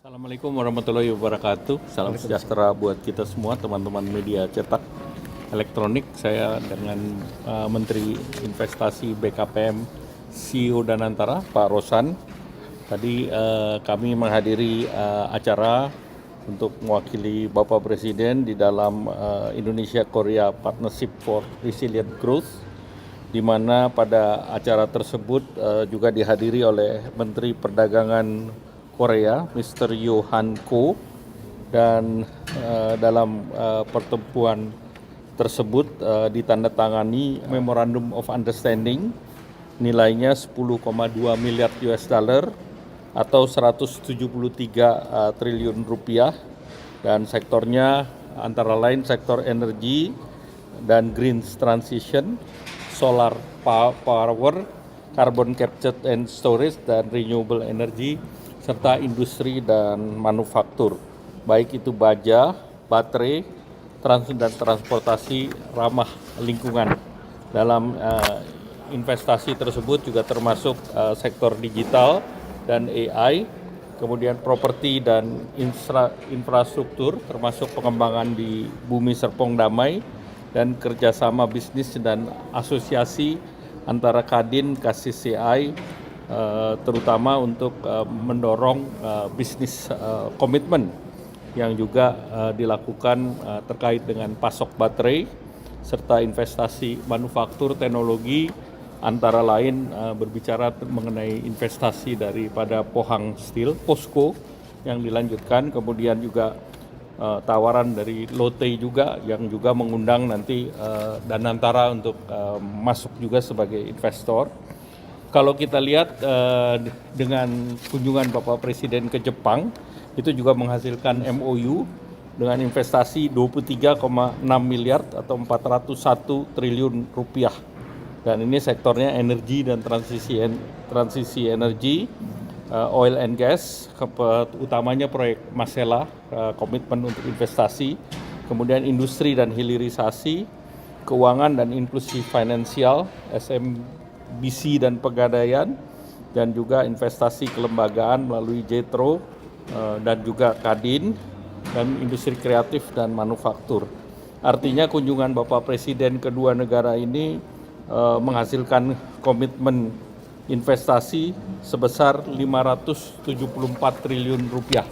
Assalamualaikum warahmatullahi wabarakatuh. Salam sejahtera buat kita semua teman-teman media cetak elektronik. Saya dengan Menteri Investasi BKPM CEO Danantara Pak Rosan. Tadi kami menghadiri acara untuk mewakili Bapak Presiden di dalam Indonesia Korea Partnership for Resilient Growth, di mana pada acara tersebut juga dihadiri oleh Menteri Perdagangan Korea, Mr. Yohan Ko, dan dalam pertemuan tersebut ditandatangani Memorandum of Understanding nilainya 10,2 miliar US dollar atau 173 triliun rupiah, dan sektornya antara lain sektor energi dan green transition, solar power, carbon capture and storage, dan renewable energy, serta industri dan manufaktur, baik itu baja, baterai, dan transportasi ramah lingkungan. Dalam investasi tersebut juga termasuk sektor digital dan AI, kemudian properti dan infrastruktur, termasuk pengembangan di Bumi Serpong Damai, dan kerjasama bisnis dan asosiasi antara Kadin, KCCI, terutama untuk mendorong bisnis komitmen yang juga dilakukan terkait dengan pasok baterai serta investasi manufaktur teknologi, antara lain berbicara mengenai investasi daripada Pohang Steel, POSCO yang dilanjutkan, kemudian juga tawaran dari Lotte juga yang juga mengundang nanti Danantara untuk masuk juga sebagai investor. Kalau kita lihat dengan kunjungan Bapak Presiden ke Jepang, itu juga menghasilkan MOU dengan investasi 23,6 miliar atau 401 triliun rupiah. Dan ini sektornya energi dan transisi energi, oil and gas, utamanya proyek Masela, komitmen untuk investasi, kemudian industri dan hilirisasi, keuangan dan inklusi finansial, SMBC dan pegadaian, dan juga investasi kelembagaan melalui JETRO dan juga Kadin, dan industri kreatif dan manufaktur. Artinya kunjungan Bapak Presiden kedua negara ini menghasilkan komitmen investasi sebesar 574 triliun rupiah.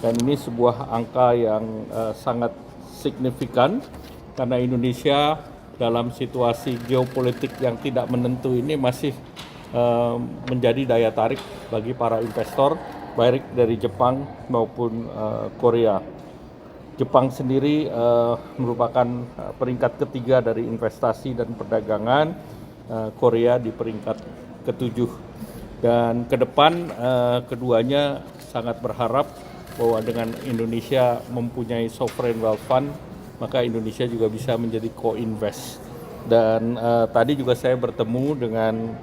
Dan ini sebuah angka yang sangat signifikan karena Indonesia dalam situasi geopolitik yang tidak menentu ini masih menjadi daya tarik bagi para investor, baik dari Jepang maupun Korea. Jepang sendiri merupakan peringkat ketiga dari investasi dan perdagangan, Korea di peringkat ketujuh. Dan ke depan keduanya sangat berharap bahwa dengan Indonesia mempunyai sovereign wealth fund, maka Indonesia juga bisa menjadi co-invest. Dan tadi juga saya bertemu dengan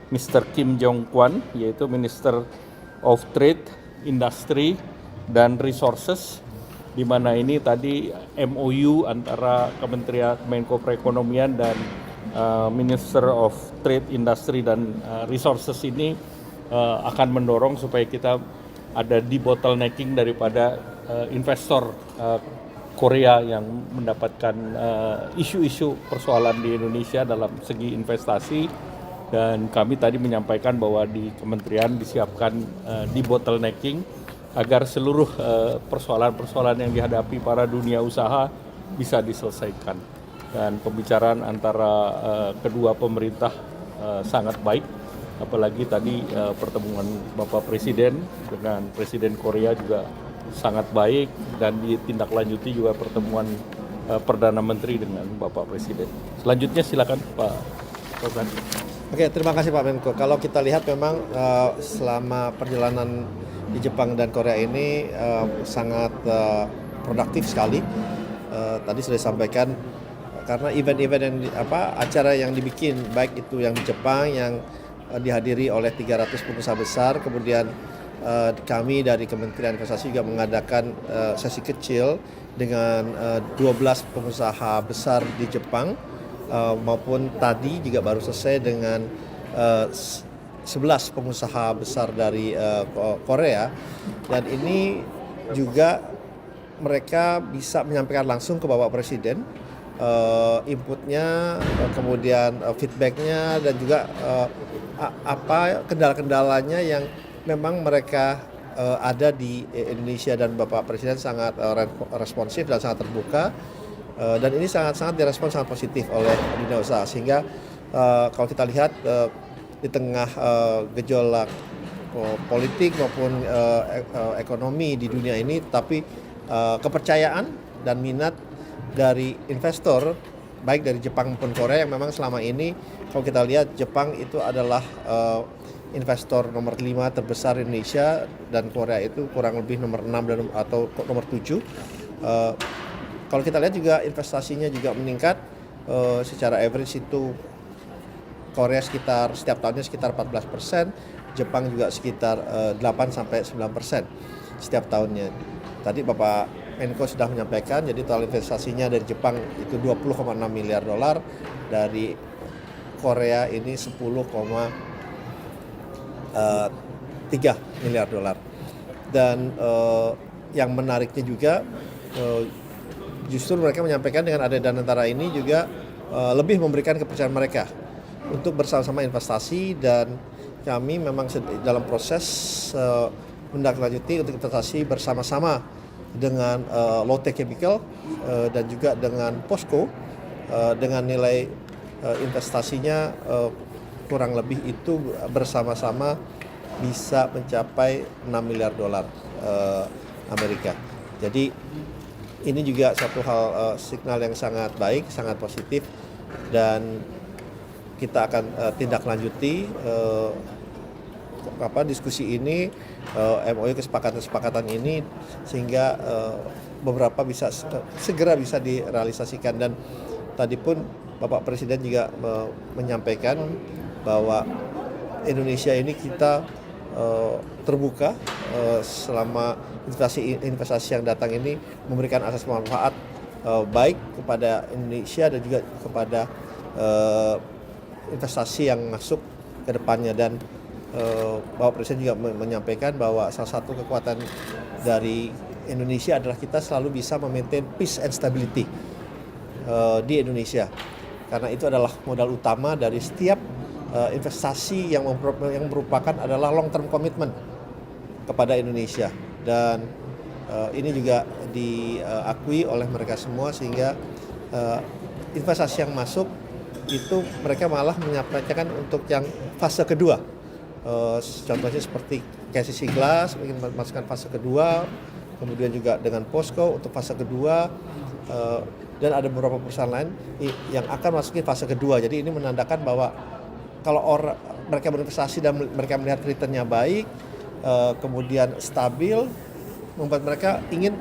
Mr. Kim Jong Kwon, yaitu Minister of Trade, Industry, dan Resources, di mana ini tadi MOU antara Kementerian Menko Perekonomian dan Minister of Trade, Industry, dan Resources ini akan mendorong supaya kita ada debottlenecking daripada investor Korea yang mendapatkan isu-isu persoalan di Indonesia dalam segi investasi. Dan kami tadi menyampaikan bahwa di kementerian disiapkan debottlenecking agar seluruh persoalan-persoalan yang dihadapi para dunia usaha bisa diselesaikan. Dan pembicaraan antara kedua pemerintah sangat baik, apalagi tadi pertemuan Bapak Presiden dengan Presiden Korea juga sangat baik, dan ditindaklanjuti juga pertemuan Perdana Menteri dengan Bapak Presiden. Selanjutnya silakan Pak Rosan. Oke, terima kasih Pak Menko. Kalau kita lihat memang selama perjalanan di Jepang dan Korea ini sangat produktif sekali. Tadi sudah disampaikan karena event-event yang acara yang dibikin, baik itu yang di Jepang yang dihadiri oleh 300 pengusaha besar, kemudian kami dari Kementerian Investasi juga mengadakan sesi kecil dengan 12 pengusaha besar di Jepang, maupun tadi juga baru selesai dengan 11 pengusaha besar dari Korea, dan ini juga mereka bisa menyampaikan langsung ke Bapak Presiden inputnya, kemudian feedbacknya, dan juga apa kendala-kendalanya yang memang mereka ada di Indonesia, dan Bapak Presiden sangat responsif dan sangat terbuka, dan ini sangat direspon sangat positif oleh dunia usaha, sehingga kalau kita lihat di tengah gejolak politik maupun ekonomi di dunia ini, tapi kepercayaan dan minat dari investor baik dari Jepang maupun Korea, yang memang selama ini kalau kita lihat Jepang itu adalah investor nomor 5 terbesar Indonesia, dan Korea itu kurang lebih nomor 6 atau nomor 7. Kalau kita lihat juga investasinya juga meningkat, secara average itu Korea setiap tahunnya sekitar 14%, Jepang juga sekitar 8-9% setiap tahunnya. Tadi Bapak Menko sudah menyampaikan, jadi total investasinya dari Jepang itu 20,6 miliar dolar, dari Korea ini 10,3 miliar dolar. Dan yang menariknya juga justru mereka menyampaikan dengan ada Danantara ini juga lebih memberikan kepercayaan mereka untuk bersama-sama investasi, dan kami memang dalam proses menindaklanjuti untuk investasi bersama-sama dengan Lotte Chemical dan juga dengan POSCO, dengan nilai investasinya kurang lebih itu bersama-sama bisa mencapai 6 miliar dolar Amerika. Jadi ini juga satu hal signal yang sangat baik, sangat positif, dan kita akan tindak lanjuti diskusi ini, MOU kesepakatan ini, sehingga beberapa bisa segera bisa direalisasikan. Dan tadi pun Bapak Presiden juga menyampaikan bahwa Indonesia ini kita terbuka selama investasi yang datang ini memberikan asas manfaat baik kepada Indonesia dan juga kepada investasi yang masuk ke depannya. Dan Bapak Presiden juga menyampaikan bahwa salah satu kekuatan dari Indonesia adalah kita selalu bisa memaintain peace and stability di Indonesia, karena itu adalah modal utama dari setiap investasi yang merupakan adalah long term commitment kepada Indonesia. Dan ini juga diakui oleh mereka semua, sehingga investasi yang masuk itu mereka malah menyampaikan untuk yang fase kedua. Contohnya seperti KCC Glass ingin masukkan fase kedua, kemudian juga dengan POSCO untuk fase kedua, dan ada beberapa perusahaan lain yang akan masukin fase kedua. Jadi ini menandakan bahwa kalau mereka berinvestasi dan mereka melihat returnnya baik, kemudian stabil, membuat mereka ingin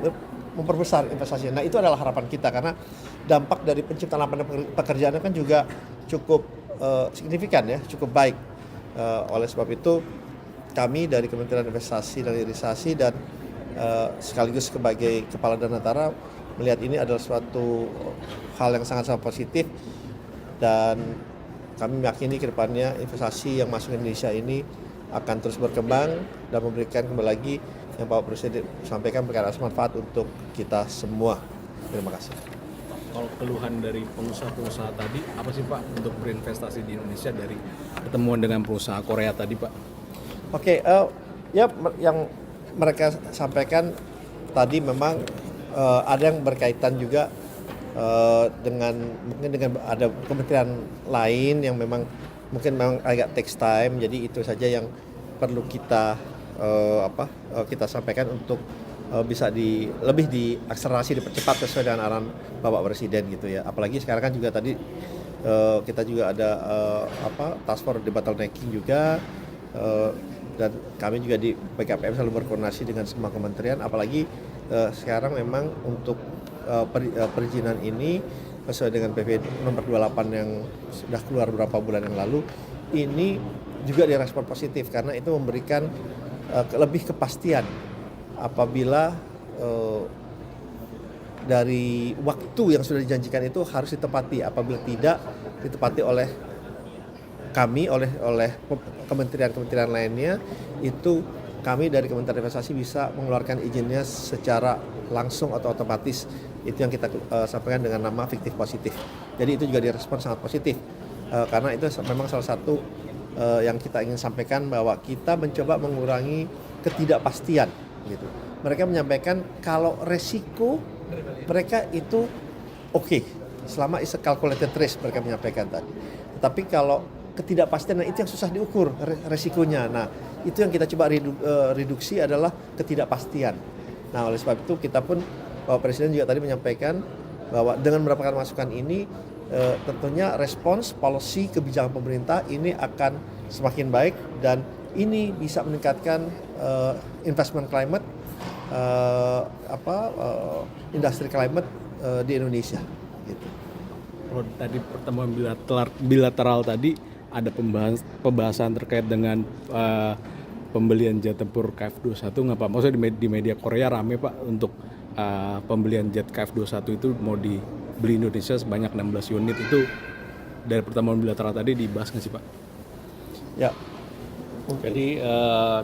memperbesar investasinya. Nah, itu adalah harapan kita, karena dampak dari penciptaan lapangan pekerjaan kan juga cukup signifikan ya, cukup baik. Oleh sebab itu kami dari Kementerian Investasi dan Hilirisasi dan sekaligus sebagai Kepala Danantara melihat ini adalah suatu hal yang sangat-sangat positif, dan kami meyakini ke depannya investasi yang masuk ke Indonesia ini akan terus berkembang dan memberikan kembali lagi yang Bapak Presiden sampaikan, memberikan manfaat untuk kita semua. Terima kasih. Kalau keluhan dari pengusaha-pengusaha tadi, apa sih Pak untuk berinvestasi di Indonesia dari pertemuan dengan pengusaha Korea tadi Pak? Oke, ya yang mereka sampaikan tadi memang ada yang berkaitan juga mungkin dengan ada kementerian lain yang memang agak takes time, jadi itu saja yang perlu kita kita sampaikan untuk bisa lebih diakselerasi, dipercepat sesuai dengan arahan Bapak Presiden gitu ya. Apalagi sekarang kan juga tadi kita juga ada task force debottlenecking juga, dan kami juga di BKPM selalu berkoordinasi dengan semua kementerian. Apalagi sekarang memang untuk perizinan ini sesuai dengan PP nomor 28 yang sudah keluar beberapa bulan yang lalu, ini juga direspon positif karena itu memberikan lebih kepastian apabila dari waktu yang sudah dijanjikan itu harus ditepati. Apabila tidak ditepati oleh kami oleh kementerian-kementerian lainnya, itu kami dari Kementerian Investasi bisa mengeluarkan izinnya secara langsung atau otomatis. Itu yang kita sampaikan dengan nama fiktif positif. Jadi itu juga direspon sangat positif, karena itu memang salah satu yang kita ingin sampaikan, bahwa kita mencoba mengurangi ketidakpastian gitu. Mereka menyampaikan kalau resiko mereka itu oke, selama is a calculated risk, mereka menyampaikan tadi. Tapi kalau ketidakpastian, nah itu yang susah diukur resikonya. Nah, itu yang kita coba reduksi adalah ketidakpastian. Nah, oleh sebab itu kita pun, Bapak Presiden juga tadi menyampaikan bahwa dengan mendapatkan masukan ini, tentunya respons policy kebijakan pemerintah ini akan semakin baik, dan ini bisa meningkatkan investment climate, industri climate di Indonesia. Gitu. Kalau tadi pertemuan bilateral tadi ada pembahasan terkait dengan pembelian jet tempur KF-21 nggak Pak? Maksudnya di media Korea rame Pak untuk pembelian jet KF-21 itu mau dibeli Indonesia sebanyak 16 unit. Itu dari pertemuan bilateral tadi dibahas nggak sih Pak? Ya. Jadi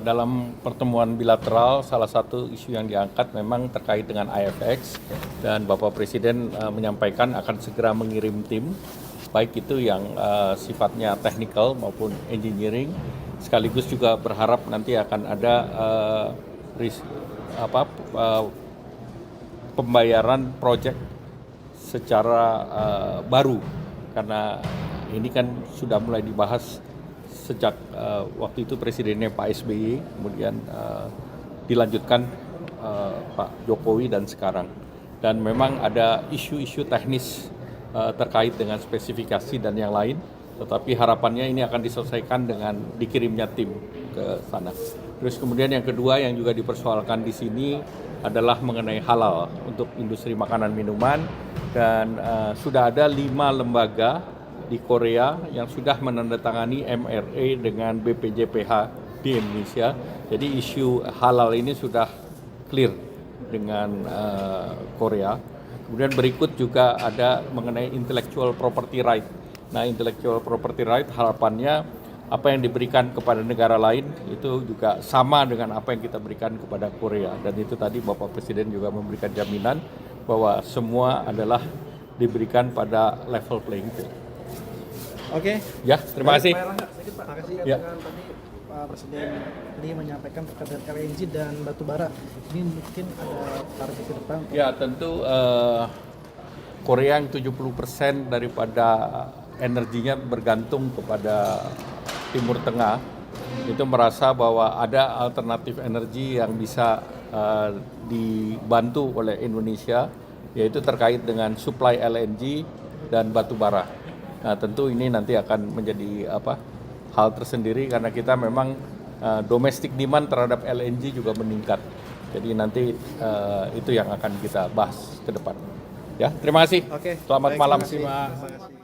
dalam pertemuan bilateral salah satu isu yang diangkat memang terkait dengan IFX, dan Bapak Presiden menyampaikan akan segera mengirim tim, baik itu yang sifatnya technical maupun engineering, sekaligus juga berharap nanti akan ada pembayaran proyek secara baru, karena ini kan sudah mulai dibahas sejak waktu itu presidennya Pak SBY, kemudian dilanjutkan Pak Jokowi dan sekarang. Dan memang ada isu-isu teknis terkait dengan spesifikasi dan yang lain, tetapi harapannya ini akan diselesaikan dengan dikirimnya tim ke sana. Terus kemudian yang kedua yang juga dipersoalkan di sini adalah mengenai halal untuk industri makanan minuman, dan sudah ada 5 lembaga di Korea yang sudah menandatangani MRA dengan BPJPH di Indonesia. Jadi isu halal ini sudah clear dengan Korea. Kemudian berikut juga ada mengenai intellectual property right. Nah, intellectual property right harapannya apa yang diberikan kepada negara lain itu juga sama dengan apa yang kita berikan kepada Korea. Dan itu tadi Bapak Presiden juga memberikan jaminan bahwa semua adalah diberikan pada level playing field. Oke. Ya, terima kasih. Pak Erlangga, sedikit Pak. Terkait Ya. dengan tadi Pak Presiden tadi menyampaikan terkait dengan LNG dan batu bara. Ini mungkin ada target ke depan untuk Ya, tentu Korea yang 70% daripada energinya bergantung kepada Timur Tengah, itu merasa bahwa ada alternatif energi yang bisa dibantu oleh Indonesia, yaitu terkait dengan supply LNG dan batu bara. Nah, tentu ini nanti akan menjadi hal tersendiri, karena kita memang domestic demand terhadap LNG juga meningkat. Jadi nanti itu yang akan kita bahas ke depan. Ya, terima kasih. Oke. Selamat Baik, malam. terima kasih. Terima kasih.